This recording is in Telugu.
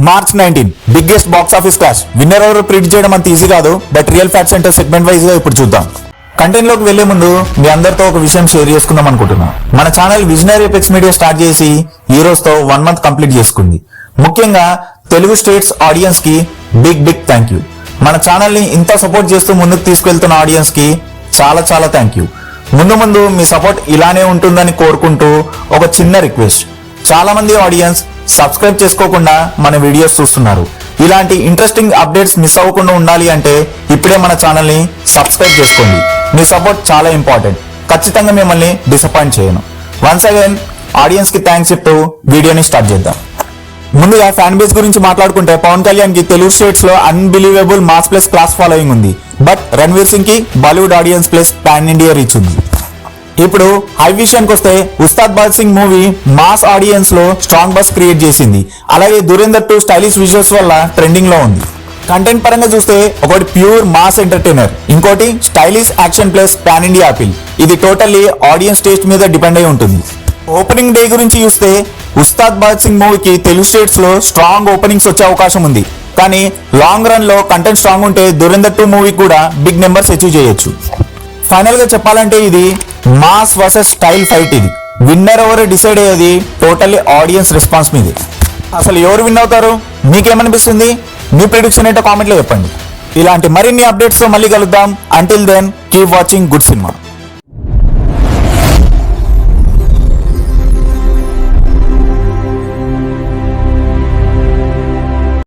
March 19 biggest box office clash. Winner ఎవరు ప్రిడిక్ట్ చేయడం అంత ఈజీ కాదు, బట్ రియల్ ఫ్యాక్ట్స్ అంటే సెగ్మెంట్ వైజ్ గా ఇప్పుడు చూద్దాం. కంటెంట్ లోకి వెళ్లే ముందు మీ అందరితో ఒక విషయం షేర్ చేసుకుందాం అనుకుంటున్నా. మన channel visionary apex media start చేసి ఈ రోజుతో 1 month కంప్లీట్ చేసుకుంది. ముఖ్యంగా తెలుగు స్టేట్స్ ఆడియన్స్ కి బిగ్ థ్యాంక్ యూ. మన ఛానల్ ని ఇంత సపోర్ట్ చేస్తూ ముందుకు తీసుకెళ్తున్న ఆడియన్స్ కి చాలా థ్యాంక్ యూ. ముందు మీ సపోర్ట్ ఇలానే ఉంటుందని కోరుకుంటూ ఒక చిన్న రిక్వెస్ట్. చాలా మంది ఆడియన్స్ సబ్స్క్రైబ్ చేసుకోకుండా మన వీడియోస్ చూస్తున్నారు. ఇలాంటి ఇంట్రెస్టింగ్ అప్డేట్స్ మిస్ అవ్వకుండా ఉండాలి అంటే ఇప్పుడే మన ఛానల్ ని సబ్స్క్రైబ్ చేసుకోండి. మీ సపోర్ట్ చాలా ఇంపార్టెంట్. ఖచ్చితంగా మిమ్మల్ని డిసప్పాయింట్ చేయను. వన్స్ అగైన్ ఆడియన్స్ కి థ్యాంక్స్ చెప్తూ వీడియోని స్టార్ట్ చేద్దాం. ముందుగా ఫ్యాన్ బేస్ గురించి మాట్లాడుకుంటే పవన్ కళ్యాణ్ కి తెలుగు స్టేట్స్ లో unbelievable mass plus class following ఉంది. బట్ రణ్వీర్ సింగ్ కి Bollywood audience plus pan India reach ఉంది. ఇప్పుడు హై విషయానికి వస్తే Ustaad Bhagat Singh movie mass audience లో స్ట్రాంగ్ బస్ క్రియేట్ చేసింది. అలాగే దురేందర్ 2 స్టైలిష్ విజువల్స్ వల్ల ట్రెండింగ్ లో ఉంది. కంటెంట్ పరంగా చూస్తే ఒకటి ప్యూర్ మాస్ ఎంటర్టైనర్, ఇంకోటి stylish action plus pan India appeal. ఇది టోటల్లీ ఆడియన్స్ టేస్ట్ మీద డిపెండ్ అయి ఉంటుంది. ఓపెనింగ్ డే గురించి చూస్తే ఉస్తాద్ భగత్ సింగ్ మూవీకి తెలుగు స్టేట్స్ లో స్ట్రాంగ్ ఓపెనింగ్స్ వచ్చే అవకాశం ఉంది. కానీ లాంగ్ రన్ లో కంటెంట్ స్ట్రాంగ్ ఉంటే దురేందర్ 2 మూవీ కూడా బిగ్ నెంబర్స్ అచీవ్ చేయొచ్చు. ఫైనల్ గా చెప్పాలంటే ఇది మాస్ వర్సెస్ స్టైల్ ఫైట్. ఇది విన్నర్ ఎవరు డిసైడ్ అయ్యేది టోటల్లీ ఆడియన్స్ రెస్పాన్స్ మీదే. అసలు ఎవరు విన్ అవుతారు, మీకేమనిపిస్తుంది? మీ ప్రిడిక్షన్ ఏంటో కామెంట్లో చెప్పండి. ఇలాంటి మరిన్ని అప్డేట్స్ తో మళ్ళీ కలుద్దాం. Until then keep watching good cinema.